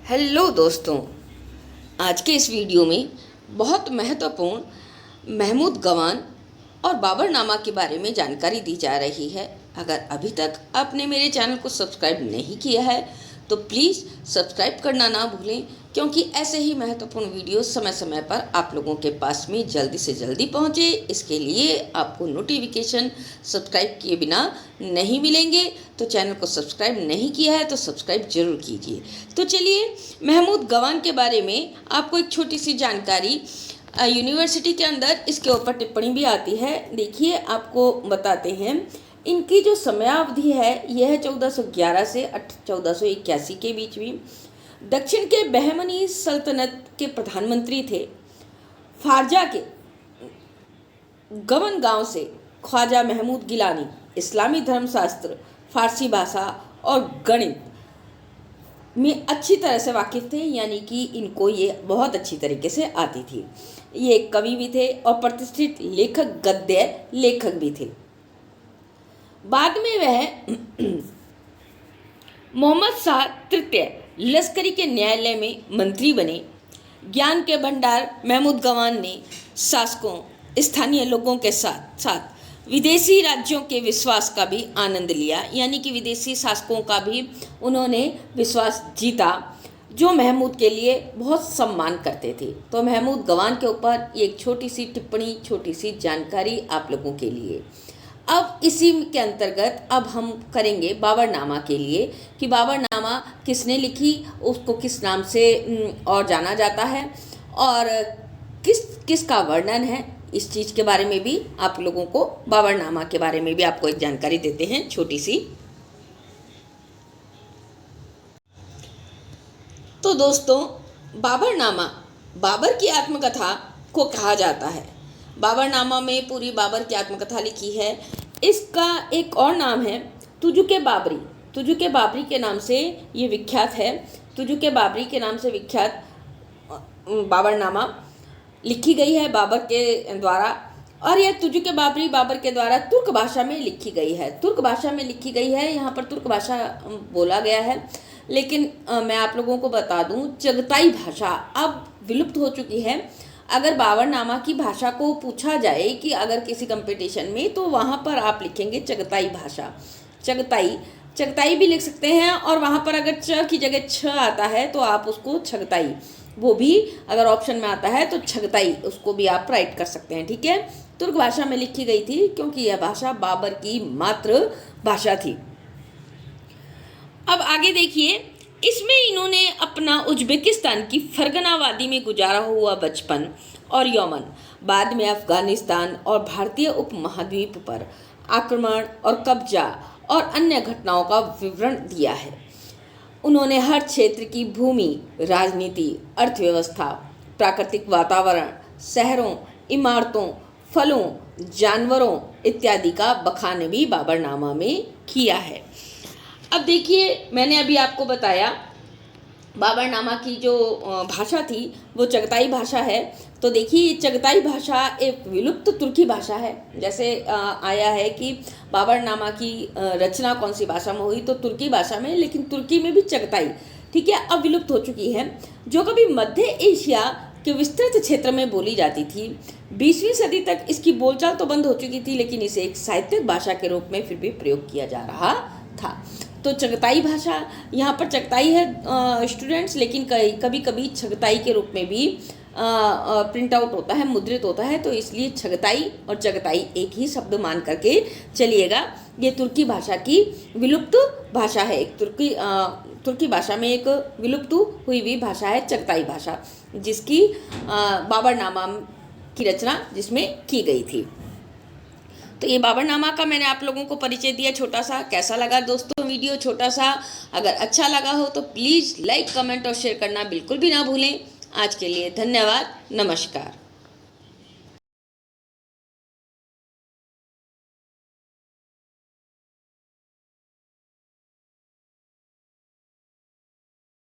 Hello दोस्तों, आज के इस वीडियो में बहुत महत्वपूर्ण महमूद गवान और बाबरनामा के बारे में जानकारी दी जा रही है। अगर अभी तक आपने मेरे चैनल को सब्सक्राइब नहीं किया है तो प्लीज़ सब्सक्राइब करना ना भूलें, क्योंकि ऐसे ही महत्वपूर्ण वीडियो समय समय पर आप लोगों के पास में जल्दी से जल्दी पहुंचे। इसके लिए आपको नोटिफिकेशन सब्सक्राइब किए बिना नहीं मिलेंगे, तो चैनल को सब्सक्राइब नहीं किया है तो सब्सक्राइब जरूर कीजिए। तो चलिए, महमूद गवान के बारे में आपको एक छोटी सी जानकारी यूनिवर्सिटी के अंदर इसके ऊपर टिप्पणी भी आती है। देखिए, आपको बताते हैं। इनकी जो समयावधि है यह है 1411 से 1481 के बीच में। दक्षिण के बहमनी सल्तनत के प्रधानमंत्री थे। फारजा के गवन गांव से ख्वाजा महमूद गिलानी इस्लामी धर्मशास्त्र, फारसी भाषा और गणित में अच्छी तरह से वाकिफ थे, यानी कि इनको ये बहुत अच्छी तरीके से आती थी। ये एक कवि भी थे और प्रतिष्ठित लेखक, गद्य लेखक भी थे। बाद में वह मोहम्मद शाह तृतीय लश्करी के न्यायालय में मंत्री बने। ज्ञान के भंडार महमूद गवान ने शासकों, स्थानीय लोगों के साथ साथ विदेशी राज्यों के विश्वास का भी आनंद लिया, यानी कि विदेशी शासकों का भी उन्होंने विश्वास जीता, जो महमूद के लिए बहुत सम्मान करते थे। तो महमूद गवान के ऊपर एक छोटी सी टिप्पणी, छोटी सी जानकारी आप लोगों के लिए। अब इसी के अंतर्गत अब हम करेंगे बाबरनामा के लिए कि बाबरनामा किसने लिखी, उसको किस नाम से और जाना जाता है और किस का वर्णन है। इस चीज़ के बारे में भी आप लोगों को, बाबरनामा के बारे में भी आपको एक जानकारी देते हैं छोटी सी। तो दोस्तों, बाबरनामा बाबर की आत्मकथा को कहा जाता है। बाबरनामा में पूरी बाबर की आत्मकथा लिखी है। इसका एक और नाम है तुजुके बाबरी। तुजुके बाबरी के नाम से ये विख्यात है। तुजुके बाबरी के नाम से विख्यात बाबरनामा लिखी गई है बाबर के द्वारा। और यह तुजुके बाबरी बाबर के द्वारा तुर्क भाषा में लिखी गई है। तुर्क भाषा में लिखी गई है, यहाँ पर तुर्क भाषा बोला गया है। लेकिन मैं आप लोगों को बता दूं, चगताई भाषा अब विलुप्त हो चुकी है। अगर बाबरनामा की भाषा को पूछा जाए कि अगर किसी कंपटीशन में, तो वहाँ पर आप लिखेंगे चगताई भाषा। चगताई भी लिख सकते हैं, और वहाँ पर अगर च की जगह छ आता है तो आप उसको छगताई, वो भी अगर ऑप्शन में आता है तो छगताई, उसको भी आप राइट कर सकते हैं। ठीक है, तुर्क भाषा में लिखी गई थी क्योंकि यह भाषा बाबर की मातृ भाषा थी। अब आगे देखिए, इसमें इन्होंने अपना उज्बेकिस्तान की फरगना वादी में गुजारा हुआ बचपन और यौवन, बाद में अफगानिस्तान और भारतीय उपमहाद्वीप पर आक्रमण और कब्जा और अन्य घटनाओं का विवरण दिया है। उन्होंने हर क्षेत्र की भूमि, राजनीति, अर्थव्यवस्था, प्राकृतिक वातावरण, शहरों, इमारतों, फलों, जानवरों इत्यादि का बखान भी बाबरनामा में किया है। अब देखिए, मैंने अभी आपको बताया बाबरनामा की जो भाषा थी वो चगताई भाषा है। तो देखिए, चगताई भाषा एक विलुप्त तुर्की भाषा है। जैसे आया है कि बाबरनामा की रचना कौन सी भाषा में हुई, तो तुर्की भाषा में, लेकिन तुर्की में भी चगताई, ठीक है, अब विलुप्त हो चुकी है, जो कभी मध्य एशिया के विस्तृत क्षेत्र में बोली जाती थी। 20वीं सदी तक इसकी बोलचाल तो बंद हो चुकी थी, लेकिन इसे एक साहित्यिक भाषा के रूप में फिर भी प्रयोग किया जा रहा था। तो चगताई भाषा, यहाँ पर चगताई है स्टूडेंट्स, लेकिन कभी कभी छगताई के रूप में भी प्रिंट आउट होता है, मुद्रित होता है। तो इसलिए छगताई और चगताई एक ही शब्द मान करके चलिएगा। ये तुर्की भाषा की विलुप्त भाषा है। एक तुर्की भाषा में एक विलुप्त हुई हुई भाषा है चगताई भाषा, जिसकी बाबरनामा की रचना जिसमें की गई थी। तो ये बाबरनामा का मैंने आप लोगों को परिचय दिया छोटा सा। कैसा लगा दोस्तों वीडियो छोटा सा? अगर अच्छा लगा हो तो प्लीज़ लाइक, कमेंट और शेयर करना बिल्कुल भी ना भूलें। आज के लिए धन्यवाद, नमस्कार।